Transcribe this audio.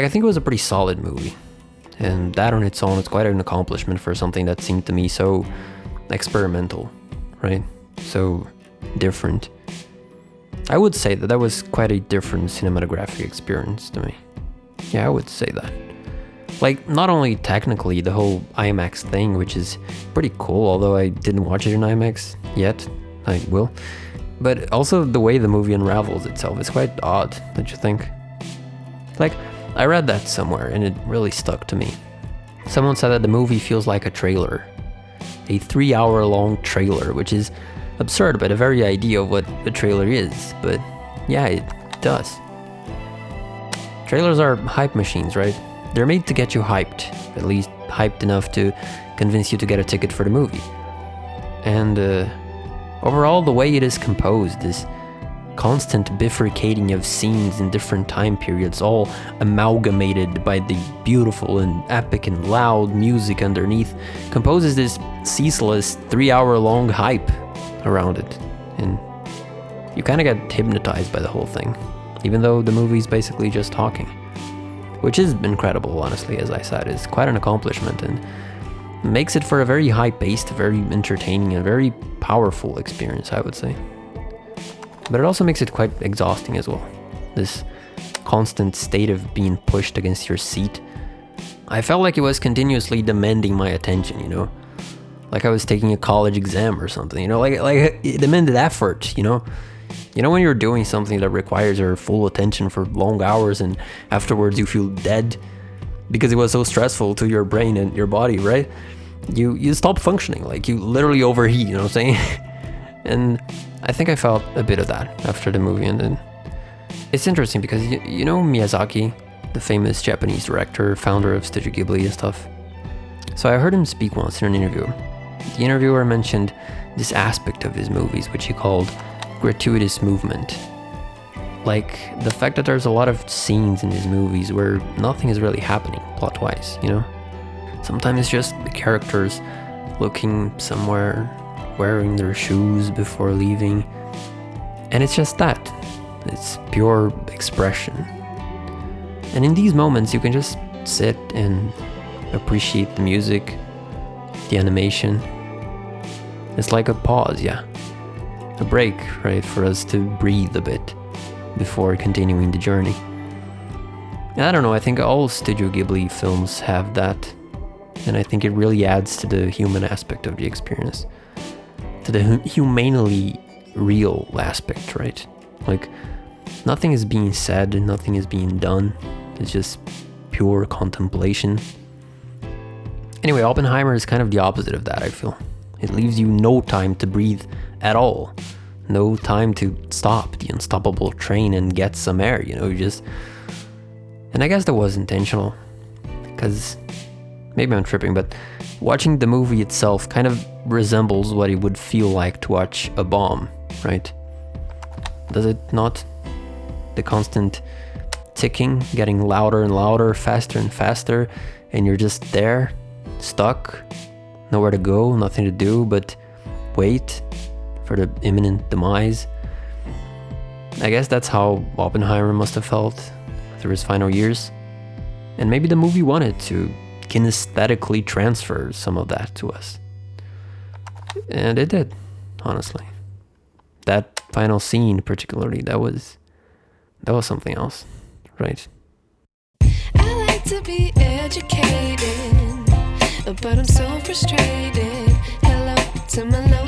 Like, I think it was a pretty solid movie. And that on its own is quite an accomplishment for something that seemed to me so experimental, right? So different. I would say that was quite a different cinematographic experience to me. Yeah, I would say that. Like, not only technically the whole IMAX thing, which is pretty cool, although I didn't watch it in IMAX yet. I will. But also the way the movie unravels itself is quite odd, don't you think? Like, I read that somewhere and it really stuck to me. Someone said that the movie feels like a trailer. A 3-hour-long trailer, which is absurd by the very idea of what a trailer is. But yeah, it does. Trailers are hype machines, right? They're made to get you hyped, at least hyped enough to convince you to get a ticket for the movie. And overall, the way it is composed, this constant bifurcating of scenes in different time periods, all amalgamated by the beautiful and epic and loud music underneath, composes this ceaseless 3-hour-long hype around it. And you kind of get hypnotized by the whole thing, even though the movie's basically just talking. Which is incredible, honestly, as I said. It's quite an accomplishment and makes it for a very high-paced, very entertaining, and very powerful experience, I would say. But it also makes it quite exhausting as well. This constant state of being pushed against your seat. I felt like it was continuously demanding my attention, you know? Like I was taking a college exam or something, you know? Like it demanded effort, you know? You know when you're doing something that requires your full attention for long hours and afterwards you feel dead because it was so stressful to your brain and your body, right? You stop functioning, like you literally overheat, you know what I'm saying? And I think I felt a bit of that after the movie ended. It's interesting because you know Miyazaki, the famous Japanese director, founder of Studio Ghibli and stuff. So I heard him speak once in an interview. The interviewer mentioned this aspect of his movies, which he called gratuitous movement. Like the fact that there's a lot of scenes in his movies where nothing is really happening plot-wise, you know? Sometimes it's just the characters looking somewhere, wearing their shoes before leaving. And it's just that. It's pure expression. And in these moments you can just sit and appreciate the music, the animation. It's like a pause, yeah. A break, right, for us to breathe a bit before continuing the journey. And I don't know, I think all Studio Ghibli films have that, and I think it really adds to the human aspect of the experience, to the humanely real aspect, right? Like, nothing is being said, nothing is being done, it's just pure contemplation. Anyway, Oppenheimer is kind of the opposite of that, I feel. It leaves you no time to breathe at all. No time to stop the unstoppable train and get some air, you know, you just... And I guess that was intentional, because maybe I'm tripping, but watching the movie itself kind of resembles what it would feel like to watch a bomb, right? Does it not? The constant ticking, getting louder and louder, faster and faster, and you're just there, stuck, nowhere to go, nothing to do but wait for the imminent demise. I guess that's how Oppenheimer must have felt through his final years. And maybe the movie wanted to kinesthetically transfer some of that to us. And it did, honestly. That final scene particularly, that was something else, right? I like to be educated, but I'm so frustrated. Hello to my love.